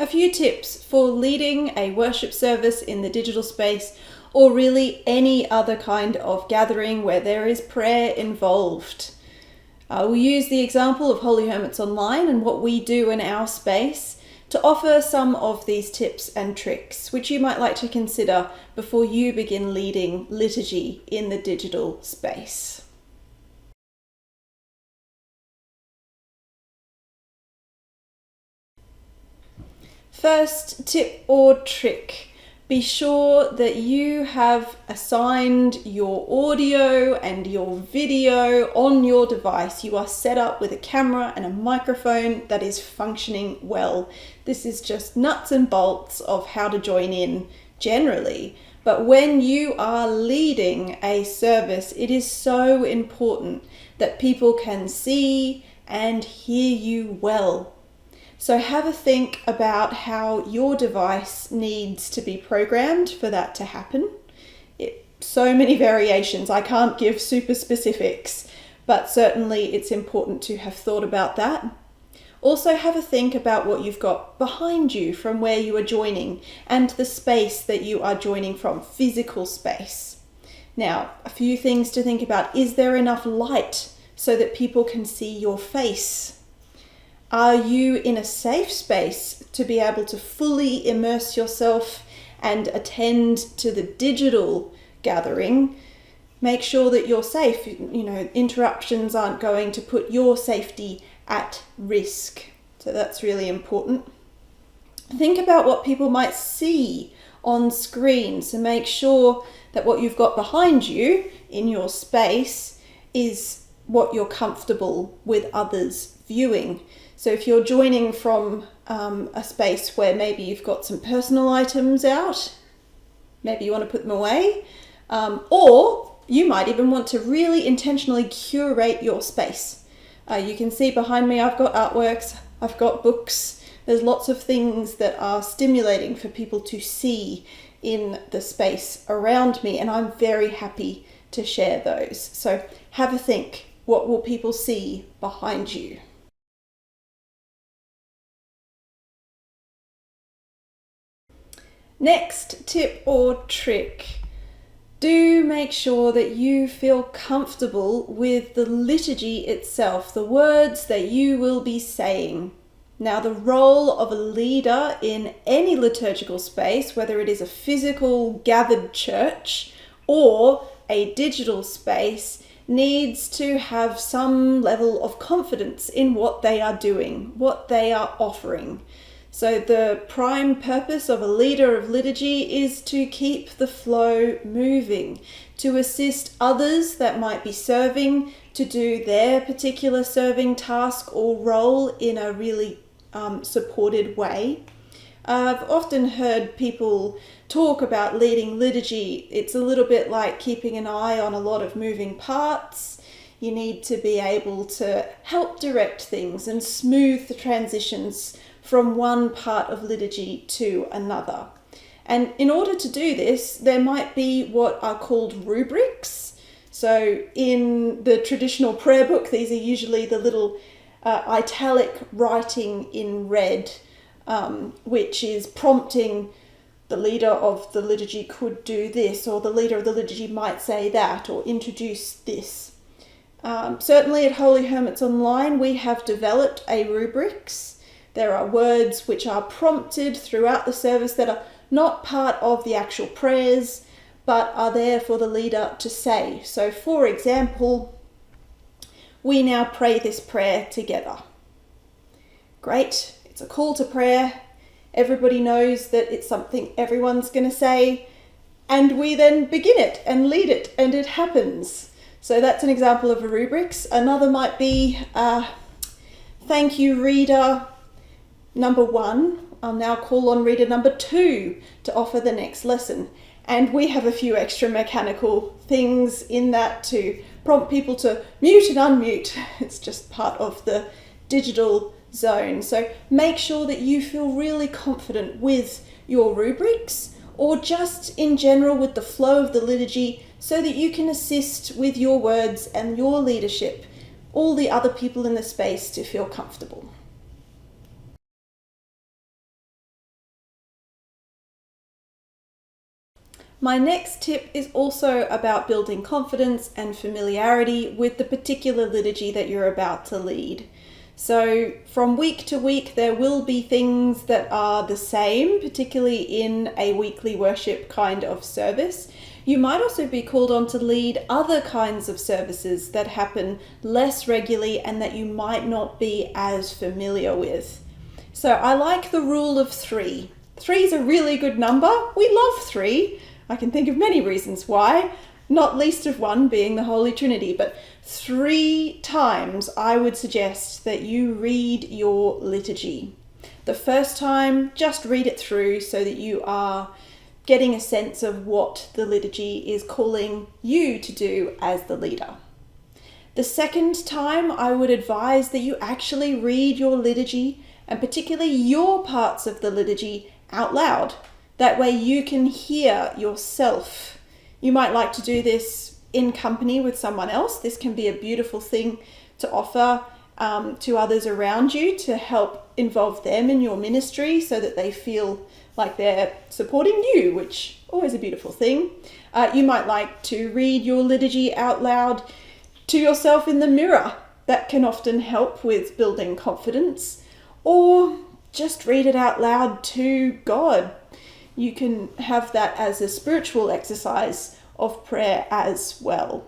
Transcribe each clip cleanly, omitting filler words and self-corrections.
A few tips for leading a worship service in the digital space, or really any other kind of gathering where there is prayer involved. We'll use the example of Holy Hermits Online and what we do in our space to offer some of these tips and tricks, which you might like to consider before you begin leading liturgy in the digital space. First tip or trick. Be sure that you have assigned your audio and your video on your device. You are set up with a camera and a microphone that is functioning well. This is just nuts and bolts of how to join in generally. But when you are leading a service, it is so important that people can see and hear you well. So have a think about how your device needs to be programmed for that to happen. So many variations, I can't give super specifics, but certainly it's important to have thought about that. Also have a think about what you've got behind you from where you are joining and the space that you are joining from, physical space. Now, a few things to think about. Is there enough light so that people can see your face? Are you in a safe space to be able to fully immerse yourself and attend to the digital gathering? Make sure that you're safe. Interruptions aren't going to put your safety at risk. So that's really important. Think about what people might see on screen. So make sure that what you've got behind you in your space is what you're comfortable with others viewing. So if you're joining from a space where maybe you've got some personal items out, maybe you want to put them away, or you might even want to really intentionally curate your space. You can see behind me I've got artworks, I've got books, there's lots of things that are stimulating for people to see in the space around me, and I'm very happy to share those. So have a think, what will people see behind you? Next tip or trick. Do make sure that you feel comfortable with the liturgy itself, the words that you will be saying. Now, the role of a leader in any liturgical space, whether it is a physical gathered church or a digital space, needs to have some level of confidence in what they are doing, what they are offering. So the prime purpose of a leader of liturgy is to keep the flow moving, to assist others that might be serving to do their particular serving task or role in a really supported way. I've often heard people talk about leading liturgy. It's a little bit like keeping an eye on a lot of moving parts. You need to be able to help direct things and smooth the transitions from one part of liturgy to another. And in order to do this, there might be what are called rubrics. So in the traditional prayer book, these are usually the little italic writing in red, which is prompting the leader of the liturgy could do this, or the leader of the liturgy might say that, or introduce this. Certainly at Holy Hermits Online, we have developed a rubrics. There are words which are prompted throughout the service that are not part of the actual prayers, but are there for the leader to say. So, for example, we now pray this prayer together. Great, it's a call to prayer. Everybody knows that it's something everyone's going to say, and we then begin it and lead it, and it happens. So that's an example of a rubrics. Another might be, thank you, reader number 1. I'll now call on reader number 2 to offer the next lesson. And we have a few extra mechanical things in that to prompt people to mute and unmute. It's just part of the digital zone. So make sure that you feel really confident with your rubrics, or just in general with the flow of the liturgy, so that you can assist with your words and your leadership, all the other people in the space to feel comfortable. My next tip is also about building confidence and familiarity with the particular liturgy that you're about to lead. So from week to week, there will be things that are the same, particularly in a weekly worship kind of service. You might also be called on to lead other kinds of services that happen less regularly and that you might not be as familiar with. So I like the rule of 3. 3 is a really good number. We love 3. I can think of many reasons why, not least of one being the Holy Trinity, but 3 times I would suggest that you read your liturgy. The first time, just read it through so that you are getting a sense of what the liturgy is calling you to do as the leader. The second time, I would advise that you actually read your liturgy, and particularly your parts of the liturgy, out loud. That way you can hear yourself. You might like to do this in company with someone else. This can be a beautiful thing to offer to others around you to help involve them in your ministry so that they feel like they're supporting you, which is always a beautiful thing. You might like to read your liturgy out loud to yourself in the mirror. That can often help with building confidence. Or just read it out loud to God. You can have that as a spiritual exercise of prayer as well.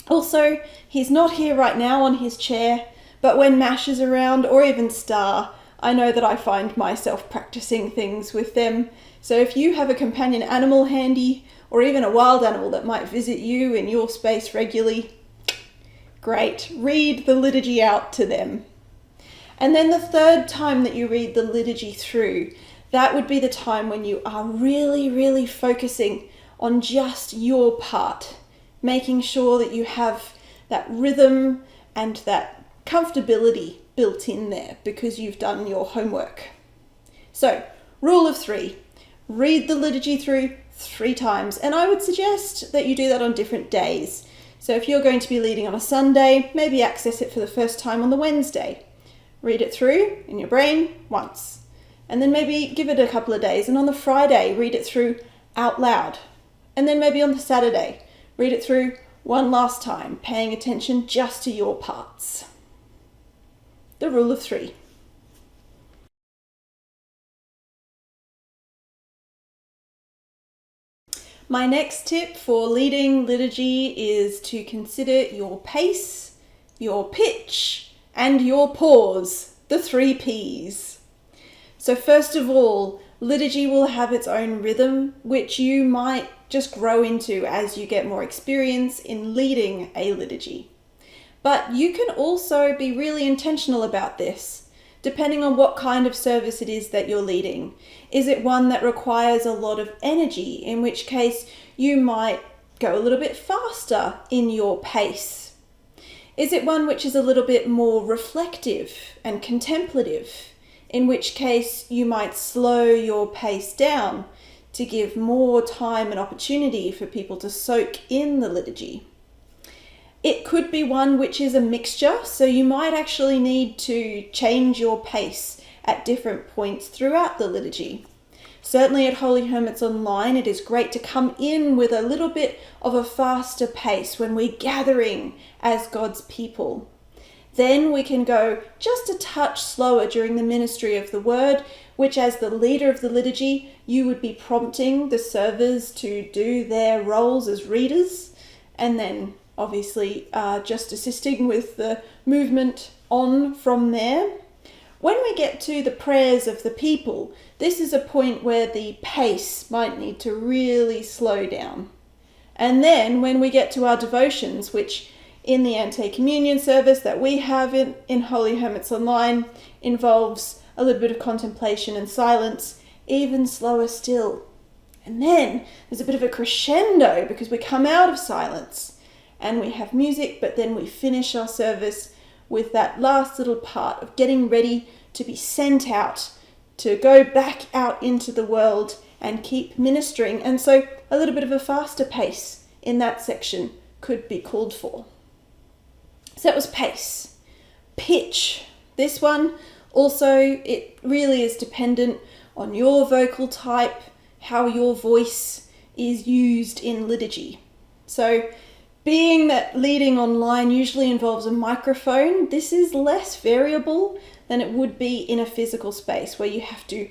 Also, he's not here right now on his chair, but when Mash is around, or even Star, I know that I find myself practicing things with them. So if you have a companion animal handy, or even a wild animal that might visit you in your space regularly, great, read the liturgy out to them. And then the third time that you read the liturgy through, that would be the time when you are really, really focusing on just your part, making sure that you have that rhythm and that comfortability built in there because you've done your homework. So, rule of 3, read the liturgy through 3 times, and I would suggest that you do that on different days. So if you're going to be leading on a Sunday, maybe access it for the first time on the Wednesday. Read it through in your brain once. And then maybe give it a couple of days, and on the Friday, read it through out loud. And then maybe on the Saturday, read it through one last time, paying attention just to your parts. The rule of 3. My next tip for leading liturgy is to consider your pace, your pitch, and your pause, the 3 Ps. So first of all, liturgy will have its own rhythm, which you might just grow into as you get more experience in leading a liturgy. But you can also be really intentional about this, depending on what kind of service it is that you're leading. Is it one that requires a lot of energy, in which case you might go a little bit faster in your pace? Is it one which is a little bit more reflective and contemplative, in which case you might slow your pace down to give more time and opportunity for people to soak in the liturgy? It could be one which is a mixture, so you might actually need to change your pace at different points throughout the liturgy. Certainly at Holy Hermits Online, it is great to come in with a little bit of a faster pace when we're gathering as God's people. Then we can go just a touch slower during the ministry of the word, which as the leader of the liturgy, you would be prompting the servers to do their roles as readers, and then obviously just assisting with the movement on from there. When we get to the prayers of the people, this is a point where the pace might need to really slow down. And then when we get to our devotions, which in the ante-communion service that we have in Holy Hermits Online involves a little bit of contemplation and silence, even slower still. And then there's a bit of a crescendo because we come out of silence and we have music, but then we finish our service with that last little part of getting ready to be sent out, to go back out into the world and keep ministering. And so a little bit of a faster pace in that section could be called for. So that was pace. Pitch. This one also, it really is dependent on your vocal type, how your voice is used in liturgy. So being that leading online usually involves a microphone, this is less variable than it would be in a physical space where you have to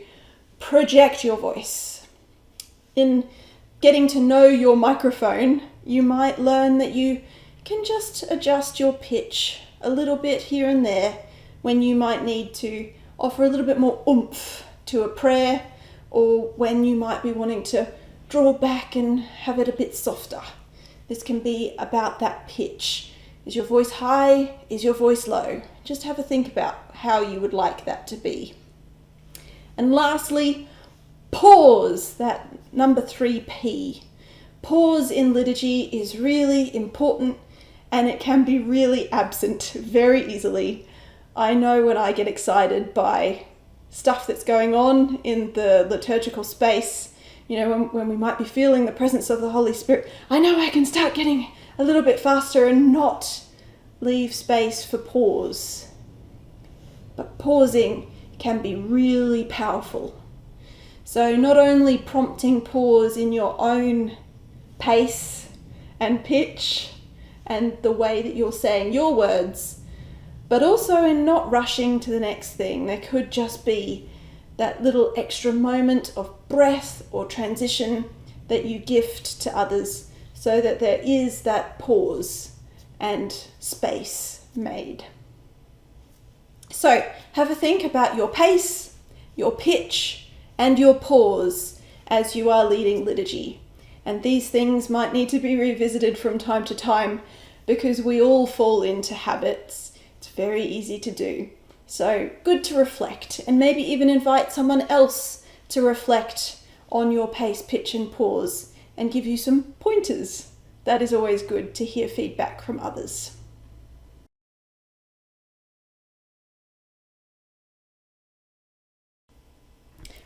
project your voice. In getting to know your microphone, you might learn that you can just adjust your pitch a little bit here and there when you might need to offer a little bit more oomph to a prayer, or when you might be wanting to draw back and have it a bit softer. This can be about that pitch. Is your voice high? Is your voice low? Just have a think about how you would like that to be. And lastly, pause, that number 3P. Pause in liturgy is really important, and it can be really absent very easily. I know when I get excited by stuff that's going on in the liturgical space, when we might be feeling the presence of the Holy Spirit, I know I can start getting a little bit faster and not leave space for pause. But pausing can be really powerful. So not only prompting pause in your own pace and pitch and the way that you're saying your words, but also in not rushing to the next thing. There could just be that little extra moment of breath or transition that you gift to others so that there is that pause and space made. So have a think about your pace, your pitch, and your pause as you are leading liturgy. And these things might need to be revisited from time to time because we all fall into habits. It's very easy to do. So good to reflect, and maybe even invite someone else to reflect on your pace, pitch, and pause and give you some pointers. That is always good to hear feedback from others.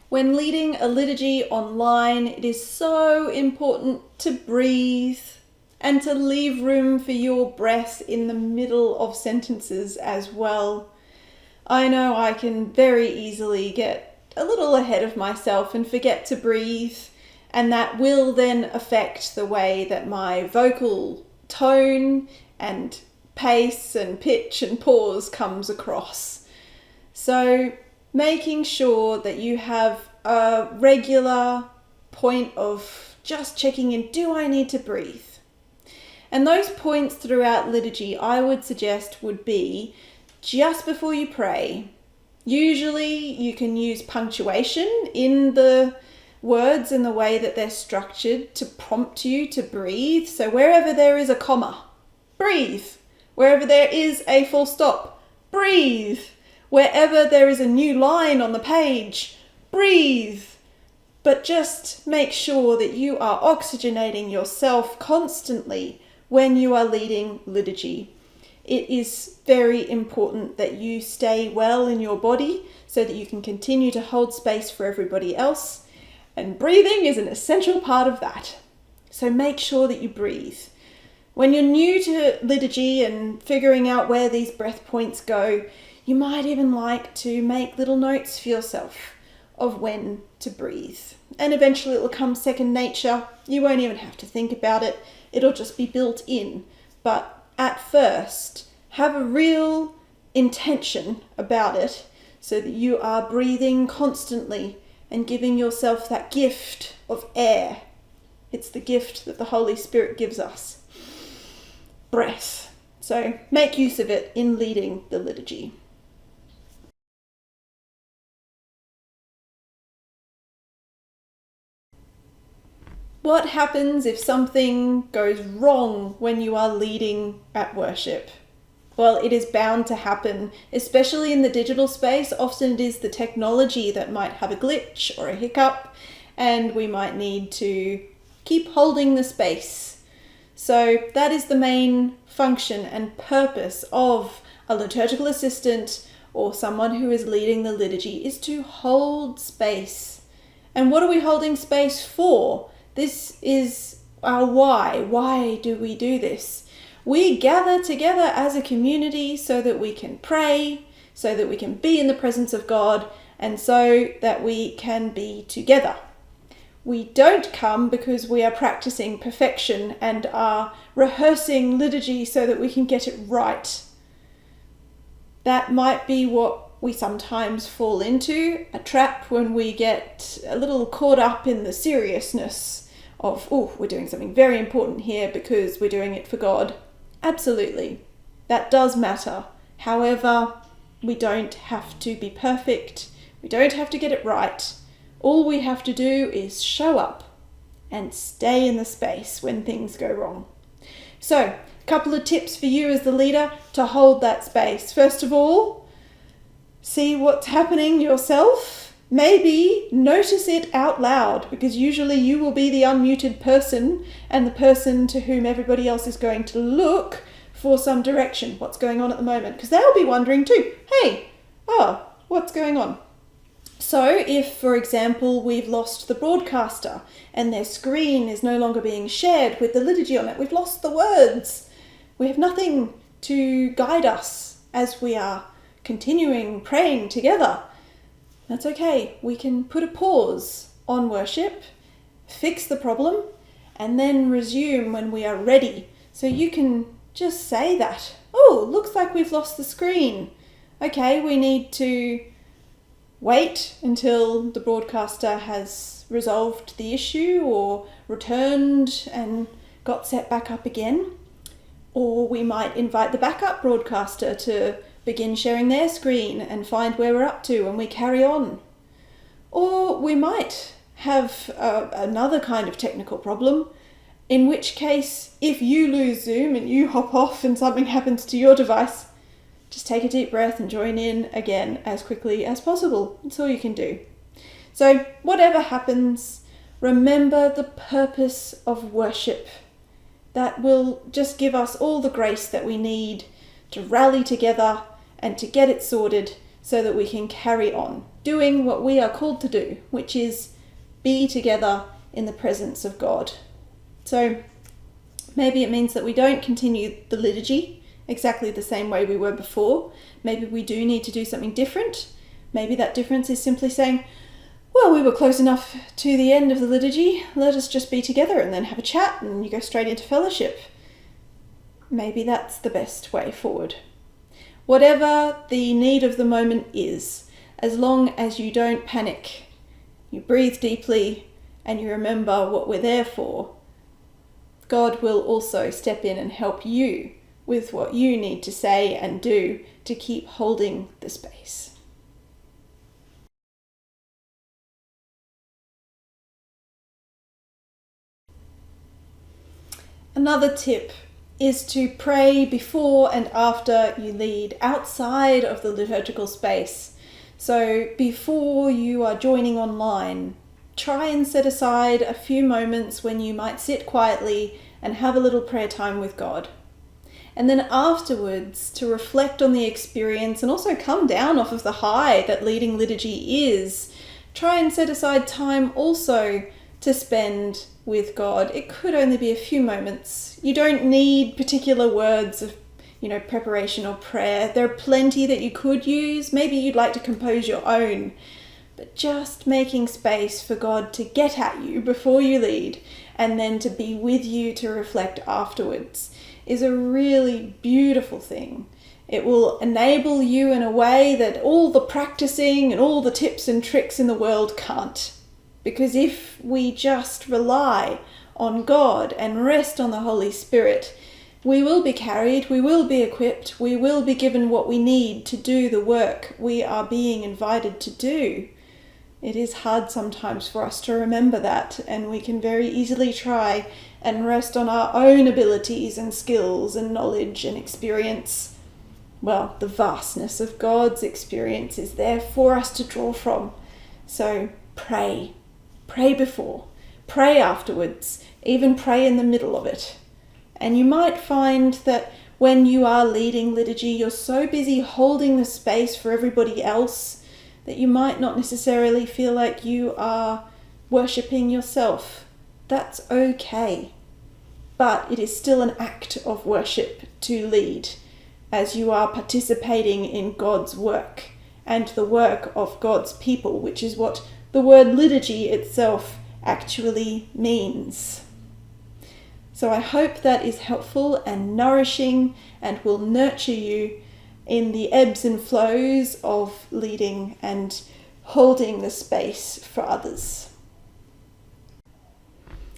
When leading a liturgy online, it is so important to breathe and to leave room for your breath in the middle of sentences as well. I know I can very easily get a little ahead of myself and forget to breathe, and that will then affect the way that my vocal tone and pace and pitch and pause comes across. So making sure that you have a regular point of just checking in, do I need to breathe? And those points throughout liturgy I would suggest would be just before you pray. Usually you can use punctuation in the words and the way that they're structured to prompt you to breathe. So wherever there is a comma, breathe. Wherever there is a full stop, breathe. Wherever there is a new line on the page, breathe. But just make sure that you are oxygenating yourself constantly when you are leading liturgy. It is very important that you stay well in your body so that you can continue to hold space for everybody else, and breathing is an essential part of that. So make sure that you breathe. When you're new to liturgy and figuring out where these breath points go, you might even like to make little notes for yourself of when to breathe. And eventually it will come second nature. You won't even have to think about it. It'll just be built in. But at first, have a real intention about it so that you are breathing constantly and giving yourself that gift of air. It's the gift that the Holy Spirit gives us. Breath. So make use of it in leading the liturgy. What happens if something goes wrong when you are leading at worship? Well, it is bound to happen, especially in the digital space. Often it is the technology that might have a glitch or a hiccup, and we might need to keep holding the space. So that is the main function and purpose of a liturgical assistant or someone who is leading the liturgy, is to hold space. And what are we holding space for? This is our why. Why do we do this? We gather together as a community so that we can pray, so that we can be in the presence of God, and so that we can be together. We don't come because we are practicing perfection and are rehearsing liturgy so that we can get it right. That might be what we sometimes fall into, a trap when we get a little caught up in the seriousness of, oh, we're doing something very important here because we're doing it for God. Absolutely, that does matter. However, we don't have to be perfect. We don't have to get it right. All we have to do is show up and stay in the space when things go wrong. So, a couple of tips for you as the leader to hold that space. First of all, see what's happening yourself. Maybe notice it out loud, because usually you will be the unmuted person and the person to whom everybody else is going to look for some direction. What's going on at the moment? Because they'll be wondering too, hey, what's going on? So if, for example, we've lost the broadcaster and their screen is no longer being shared with the liturgy on it, we've lost the words. We have nothing to guide us as we are continuing praying together. That's okay. We can put a pause on worship, fix the problem, and then resume when we are ready. So you can just say that. Oh, looks like we've lost the screen. Okay, we need to wait until the broadcaster has resolved the issue or returned and got set back up again. Or we might invite the backup broadcaster to begin sharing their screen and find where we're up to and we carry on. Or we might have another kind of technical problem, in which case, if you lose Zoom and you hop off and something happens to your device, just take a deep breath and join in again as quickly as possible. That's all you can do. So whatever happens, remember the purpose of worship. That will just give us all the grace that we need to rally together and to get it sorted so that we can carry on doing what we are called to do, which is be together in the presence of God. So maybe it means that we don't continue the liturgy exactly the same way we were before. Maybe we do need to do something different. Maybe that difference is simply saying, well, we were close enough to the end of the liturgy, let us just be together and then have a chat and you go straight into fellowship. Maybe that's the best way forward. Whatever the need of the moment is, as long as you don't panic, you breathe deeply and you remember what we're there for, God will also step in and help you with what you need to say and do to keep holding the space. Another tip is to pray before and after you lead outside of the liturgical space. So before you are joining online, try and set aside a few moments when you might sit quietly and have a little prayer time with God. And then afterwards, to reflect on the experience and also come down off of the high that leading liturgy is, try and set aside time also to spend with God. It could only be a few moments. You don't need particular words of, preparation or prayer. There are plenty that you could use. Maybe you'd like to compose your own. But just making space for God to get at you before you lead and then to be with you to reflect afterwards is a really beautiful thing. It will enable you in a way that all the practicing and all the tips and tricks in the world can't. Because if we just rely on God and rest on the Holy Spirit, we will be carried, we will be equipped, we will be given what we need to do the work we are being invited to do. It is hard sometimes for us to remember that, and we can very easily try and rest on our own abilities and skills and knowledge and experience. Well, the vastness of God's experience is there for us to draw from. So pray. Pray before. Pray afterwards. Even pray in the middle of it. And you might find that when you are leading liturgy, you're so busy holding the space for everybody else that you might not necessarily feel like you are worshipping yourself. That's okay. But it is still an act of worship to lead, as you are participating in God's work and the work of God's people, which is what the word liturgy itself actually means. So I hope that is helpful and nourishing and will nurture you in the ebbs and flows of leading and holding the space for others.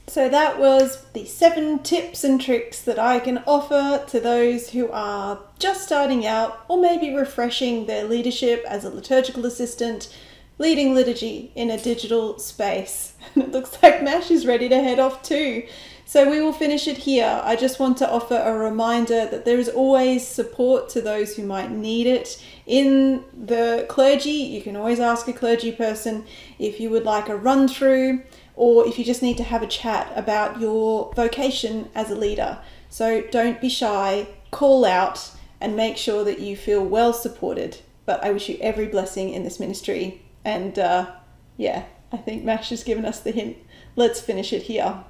So that was the 7 tips and tricks that I can offer to those who are just starting out or maybe refreshing their leadership as a liturgical assistant, leading liturgy in a digital space. And it looks like Mash is ready to head off too. So we will finish it here. I just want to offer a reminder that there is always support to those who might need it. In the clergy, you can always ask a clergy person if you would like a run through, or if you just need to have a chat about your vocation as a leader. So don't be shy, call out and make sure that you feel well supported. But I wish you every blessing in this ministry. And I think Mash has given us the hint. Let's finish it here.